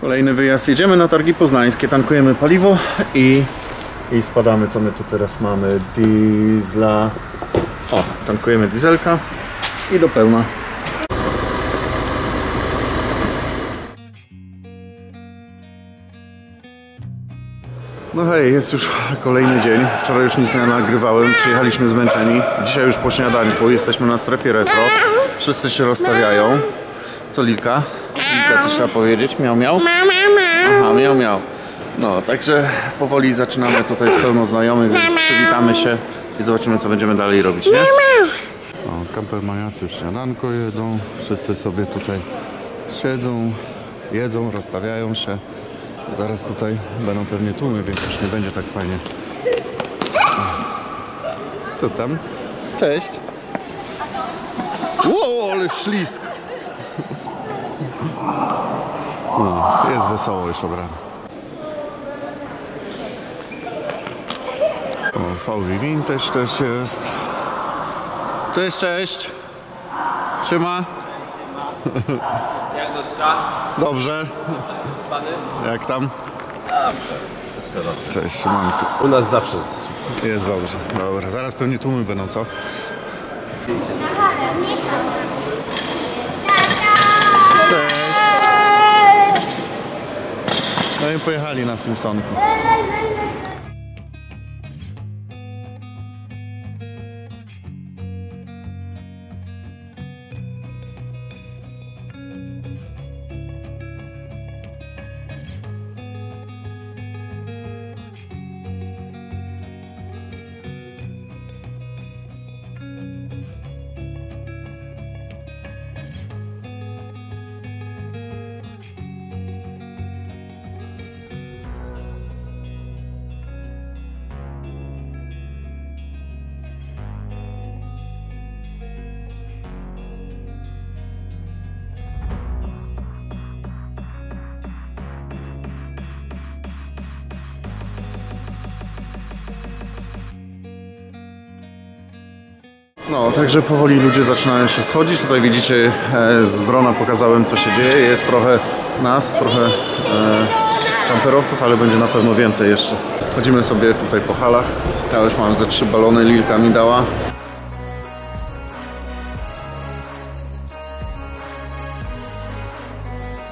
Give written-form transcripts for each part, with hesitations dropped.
Kolejny wyjazd. Jedziemy na targi poznańskie, tankujemy paliwo i spadamy. Co my tu teraz mamy? Diesla. O, tankujemy dieselka i do pełna. No hej, jest już kolejny dzień. Wczoraj już nic nie nagrywałem, przyjechaliśmy zmęczeni. Dzisiaj już po śniadanku, jesteśmy na strefie retro. Wszyscy się rozstawiają. Co Lilka? Lilka, coś trzeba powiedzieć? Miał, miał? Aha, miał, miał. No, także powoli zaczynamy tutaj z pełno znajomych, więc przywitamy się i zobaczymy, co będziemy dalej robić, nie? O, kampermaniacy już śniadanko jedzą. Wszyscy sobie tutaj siedzą, jedzą, rozstawiają się. Zaraz tutaj będą pewnie tłumy, więc już nie będzie tak fajnie. Co tam? Cześć! Wow, ale ślisk! No, jest wesoło już obrane. O, VW Vintage też jest. Cześć, cześć! Siema! Jak nocka? Dobrze. Spany? Jak tam? Dobrze, wszystko dobrze. Cześć, siemanko. U nas zawsze Jest dobrze. Dobra, zaraz pewnie tłumy będą, co? Cześć. No i pojechali na Simpsonku. No, także powoli ludzie zaczynają się schodzić. Tutaj widzicie, z drona pokazałem, co się dzieje. Jest trochę nas, trochę kamperowców, ale będzie na pewno więcej jeszcze. Chodzimy sobie tutaj po halach. Ja już mam ze 3 balony, Lilka mi dała.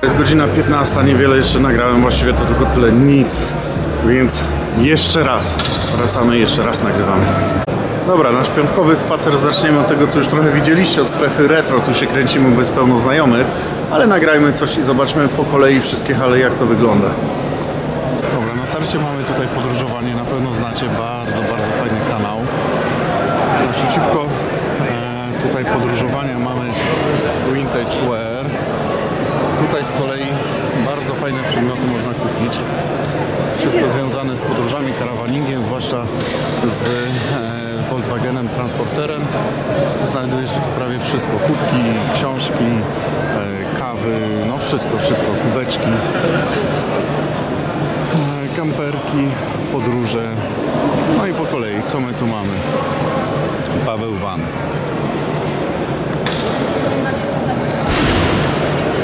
Jest godzina 15, niewiele jeszcze nagrałem, właściwie to tylko tyle, nic. Więc jeszcze raz wracamy, jeszcze raz nagrywamy. Dobra, nasz piątkowy spacer zaczniemy od tego, co już trochę widzieliście, od strefy retro. Tu się kręcimy bez pełno znajomych, ale nagrajmy coś i zobaczmy po kolei wszystkie hale, jak to wygląda. Dobra, na starcie mamy tutaj podróżowanie, na pewno znacie, bardzo fajny kanał. Naprzeciwko tutaj podróżowania mamy Vintage Wear. Tutaj z kolei bardzo fajne przedmioty można kupić. Wszystko związane z podróżami, karawaningiem, zwłaszcza z Volkswagenem Transporterem. Znajduje się tu prawie wszystko. Kubki, książki, kawy, no wszystko, kubeczki, kamperki, podróże. No i po kolei, co my tu mamy? Paweł Van.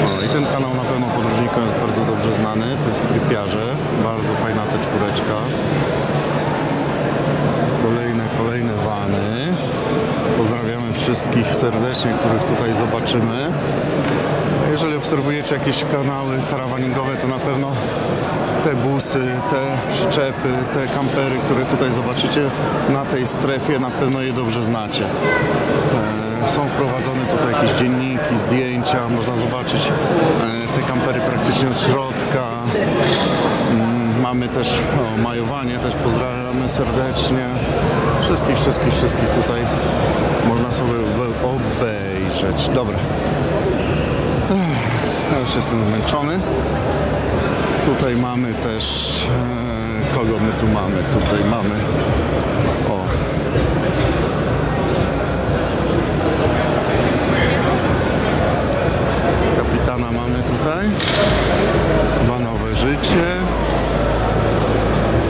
No i ten kanał na pewno podróżnikom jest bardzo dobrze znany. To jest Trypiarze. Bardzo fajna ta czwóreczka. Kolejne vany. Pozdrawiamy wszystkich serdecznie, których tutaj zobaczymy. Jeżeli obserwujecie jakieś kanały karawaningowe, to na pewno te busy, te przyczepy, te kampery, które tutaj zobaczycie na tej strefie, na pewno je dobrze znacie. Są wprowadzone tutaj jakieś dzienniki, zdjęcia, można zobaczyć te kampery praktycznie od środka. Mamy też majowanie, też pozdrawiamy serdecznie. Wszystkich tutaj można sobie obejrzeć. Dobra. Ja już jestem zmęczony. Tutaj mamy też... kogo my tu mamy? Tutaj mamy... O! Kapitana mamy tutaj. Vanowe życie.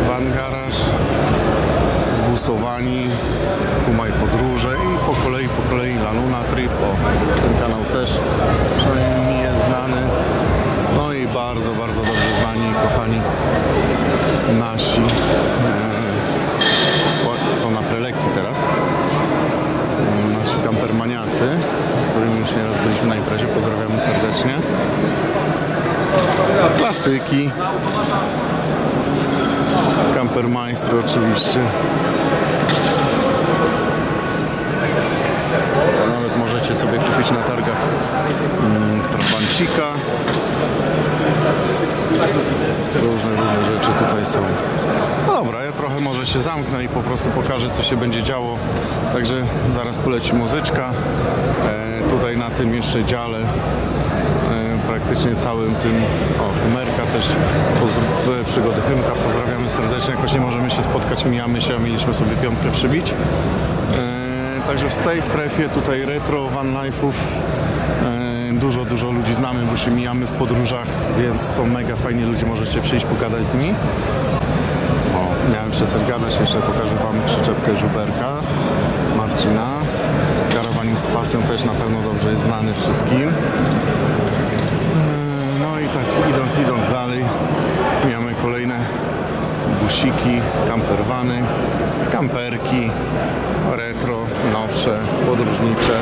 Van Garaż. Zbusowani. Kumaj podróże i po kolei La Luna Trip. O, ten kanał też przynajmniej mi jest znany. No i bardzo, bardzo dobrze znani i kochani nasi są na prelekcji teraz. Nasi kampermaniacy, z którymi już nieraz byliśmy na imprezie, pozdrawiamy serdecznie. Klasyki. Kampermajstry oczywiście. Nawet możecie sobie kupić na targach trabancika. Różne rzeczy tutaj są. No dobra, ja trochę może się zamknę i po prostu pokażę, co się będzie działo. Także zaraz poleci muzyczka. Tutaj na tym jeszcze dziale praktycznie całym tym, Humerka też, przygody Hymka, pozdrawiamy serdecznie, jakoś nie możemy się spotkać, mijamy się, a mieliśmy sobie piątkę przybić. Także w tej strefie tutaj retro, van life'ów, dużo ludzi znamy, bo się mijamy w podróżach, więc są mega fajni ludzie, możecie przyjść pogadać z nimi. Miałem przestać gadać, jeszcze pokażę wam przyczepkę Żuberka, Marcina. Karawanik z pasją też na pewno dobrze jest znany wszystkim. No i tak idąc dalej, mamy kolejne busiki, campervany, kamperki, retro, nowsze, podróżnicze.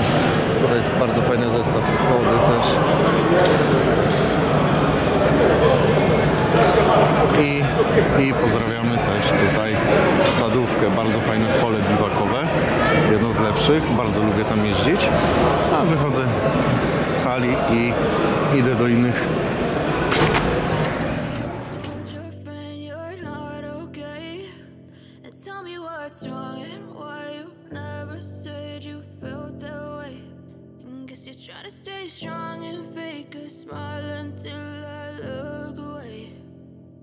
Tutaj jest bardzo fajny zestaw Skody też. I pozdrawiamy też tutaj Sadówkę, bardzo fajne pole biwakowe, jedno z lepszych, bardzo lubię tam jeździć, a wychodzę z hali i idę do innych.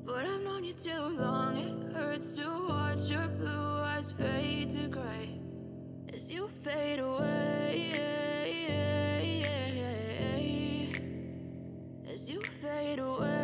But I've known you too long, it hurts to watch your blue eyes fade to gray as you fade away, as you fade away.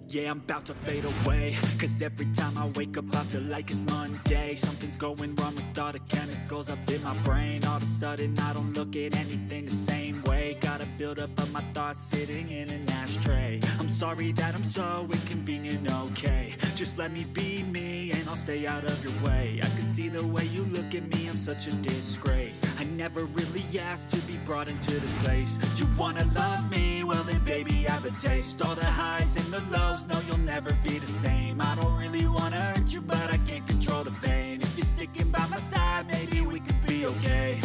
Yeah, I'm about to fade away, cause every time I wake up I feel like it's Monday. Something's going wrong with all the chemicals up in my brain. All of a sudden I don't look at anything the same way. Gotta build up of my thoughts sitting in an ashtray. I'm sorry that I'm so inconvenient, okay. Just let me be me and I'll stay out of your way. I can see the way you look at me, I'm such a disgrace. I never really asked to be brought into this place. You wanna love me? Well then baby I have a taste. All the highs and the lows, no you'll never be the same. I don't really wanna hurt you but I can't control the pain. If you're sticking by my side maybe we could be okay.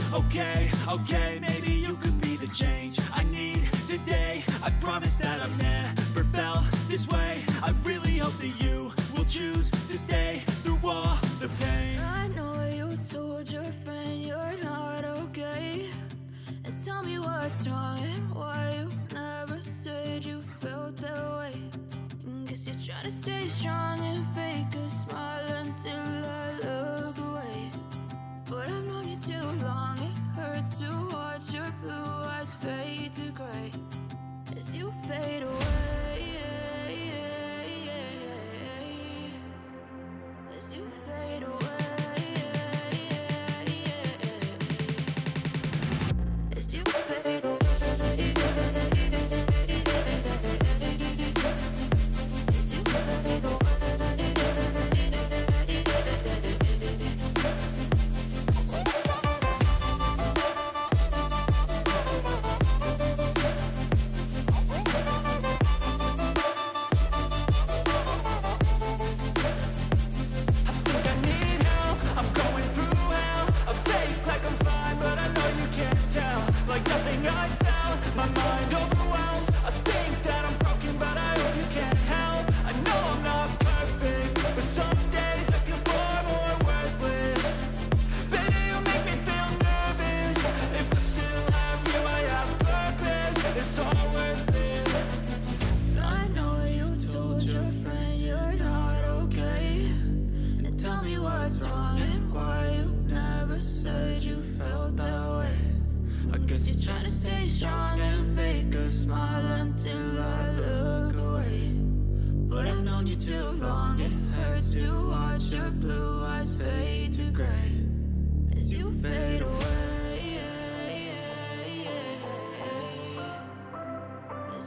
Okay, maybe you could be the change I need today. I promise that I've never felt this way. I really hope that you will choose to stay through all the pain. I know you told your friend you're not okay, and tell me what's wrong and why you never said you felt that way. Guess you're trying to stay strong and fake a smile until I look away. But I've known you too long, it hurts to watch your blue eyes fade to gray as you fade away, as you fade away, as you fade away.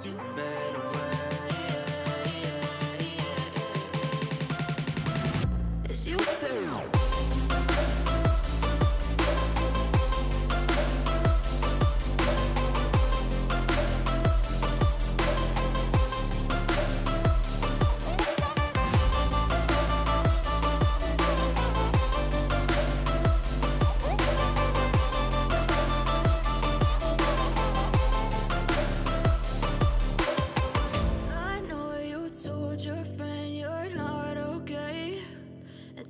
once you fade away. As you fade away.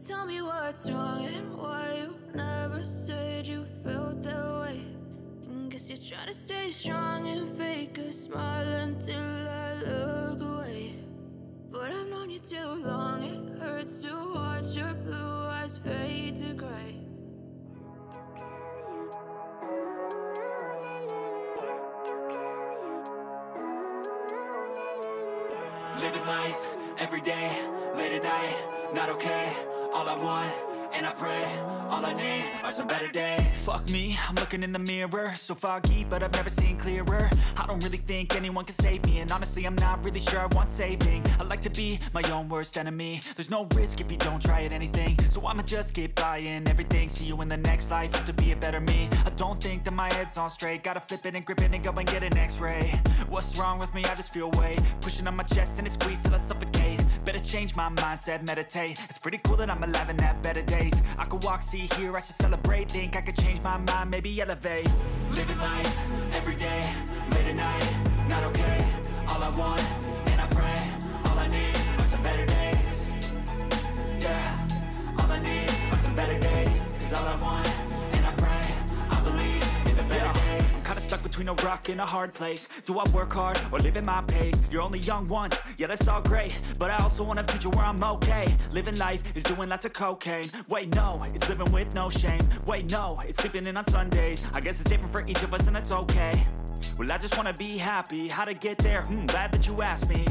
Tell me what's wrong and why you never said you felt that way. Guess you're trying to stay strong and fake a smile until I look away. But I've known you too long, it hurts to watch your blue eyes fade to gray. Living life, every day, late at night, not okay. All I want, and I pray, all I need are some better days. Fuck me, I'm looking in the mirror, so foggy, but I've never seen clearer. I don't really think anyone can save me, and honestly I'm not really sure I want saving. I like to be my own worst enemy. There's no risk if you don't try at anything, so I'ma just keep buying everything. See you in the next life, have to be a better me. I don't think that my head's on straight, gotta flip it and grip it and go and get an x-ray. What's wrong with me? I just feel weight pushing on my chest and it squeezes till I suffocate. Better change my mindset, meditate. It's pretty cool that I'm alive and have better days. I could walk, see, hear, I should celebrate. Think I could change my mind, maybe elevate. Living life, every day, late at night, not okay. All I want, and I pray, all I need are some better days. Yeah, all I need are some better days. Cause all I want, and I pray, I believe in the better days. I'm kinda stuck between a rock and a hard place. Do I work hard or live at my pace? You're only young once, yeah that's all great, but I also want a future where I'm okay. Living life is doing lots of cocaine. Wait no, it's living with no shame. Wait no, it's sleeping in on Sundays. I guess it's different for each of us and that's okay. Well I just wanna be happy, how to get there? Glad that you asked me.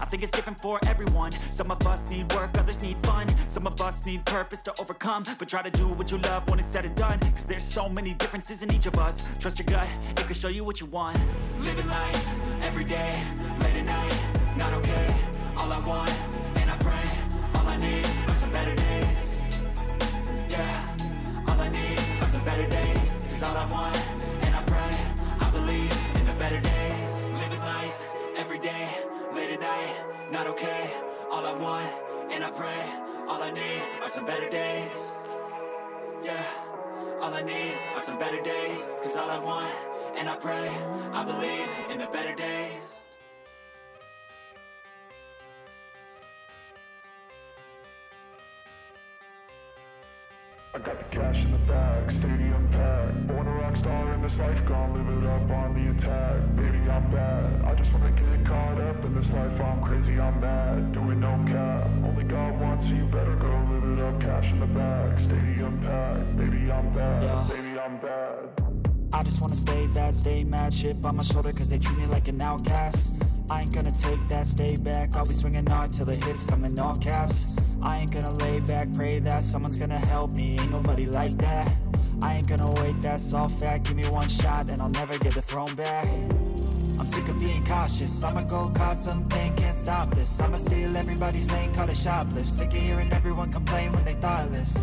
I think it's different for everyone. Some of us need work, others need fun. Some of us need purpose to overcome. But try to do what you love when it's said and done. Cause there's so many differences in each of us. Trust your gut, it can show you what you want. Living life, every day, late at night, not okay. All I want, and I pray, all I need are some better days. Yeah, all I need are some better days. Cause all I want, and I pray, I believe in the better days. Living life, every day, late at night, not okay. All I want, and I pray, all I need are some better days. Yeah, all I need are some better days. Cause all I want, and I pray, I believe in the better days. I got the cash in the bag, stadium packed. Born a rock star in this life, gonna live it up on the attack. Baby, I'm bad, I just wanna get caught up in this life. I'm crazy, I'm mad, doing no cap. Only God wants you, better go live it up. Cash in the bag, stadium packed. Baby, I'm bad, yeah. Baby, I'm bad. I just wanna stay bad, stay mad. Chip on my shoulder cause they treat me like an outcast. I ain't gonna take that, stay back. I'll be swinging hard till the hits come in all caps. I ain't gonna lay back, pray that someone's gonna help me. Ain't nobody like that. I ain't gonna wait, that's all fact. Give me one shot and I'll never get the throne back. I'm sick of being cautious, I'ma go cause something, can't stop this. I'ma steal everybody's lane, call it shoplift. Sick of hearing everyone complain when they thoughtless.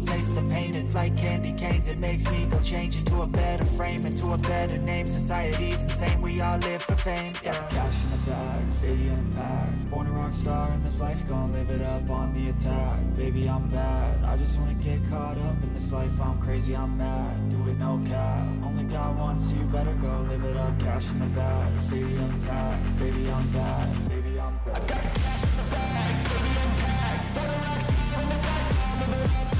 Taste the pain, it's like candy canes. It makes me go change into a better frame, into a better name. Society's insane, we all live for fame, yeah. Cash in the bag, stadium packed. Born a rock star in this life, gonna live it up on the attack. Baby, I'm bad, I just wanna get caught up in this life. I'm crazy, I'm mad, do it no cap. Only God wants you, better go live it up. Cash in the bag, stadium packed. Baby, I'm bad, baby, I'm bad. I got the cash in the bag, stadium packed. Born a rock star in this life, gonna live it up.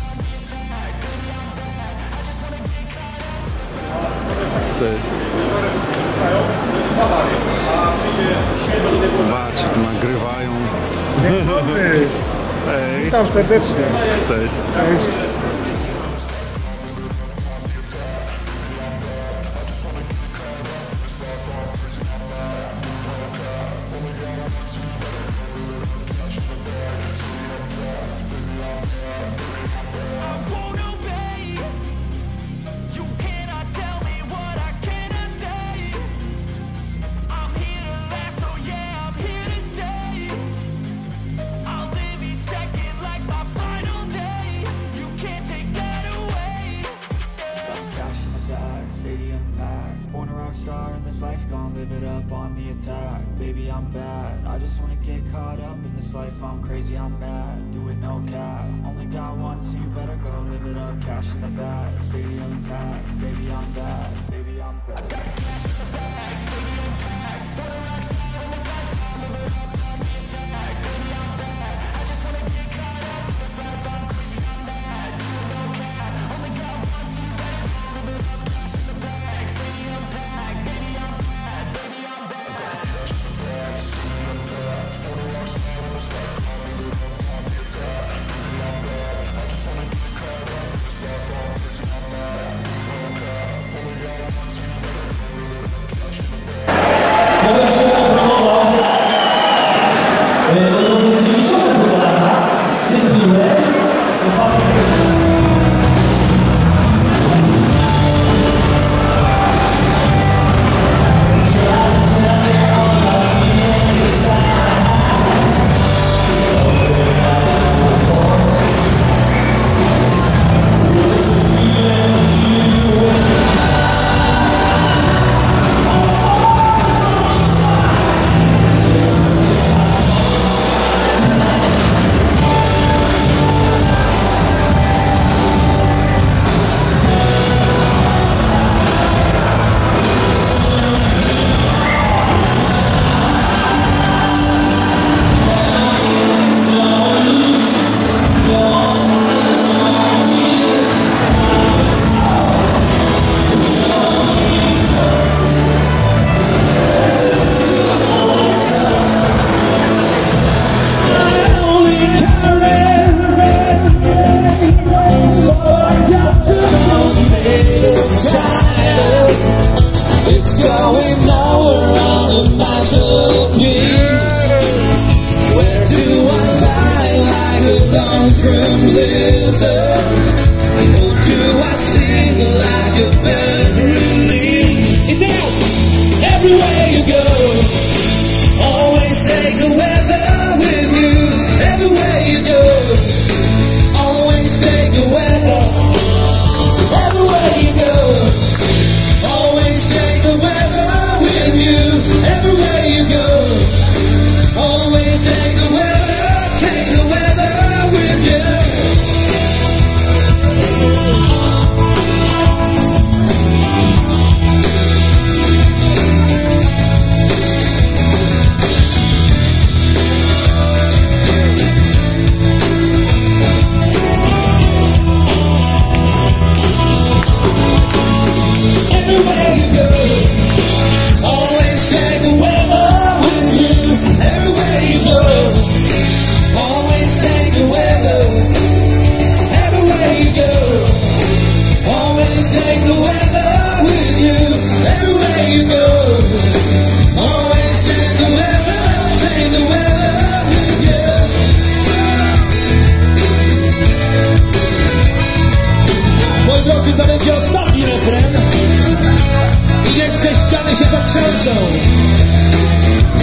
Cześć. Zobacz, nagrywają. Dzień dobry. Hej. Witam serdecznie. Cześć. Cześć. You cannot tell me what I cannot say. I'm just wanna get caught up in this life. I'm crazy, I'm mad, do it no cap. Only got one, so you better go live it up. Cash in the bag, stadium packed. Baby, I'm bad, baby, I'm bad.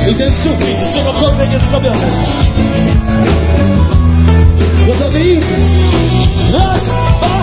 I ten sufit z czegokolwiek jest zrobiony. Gotowi? Raz, dwa.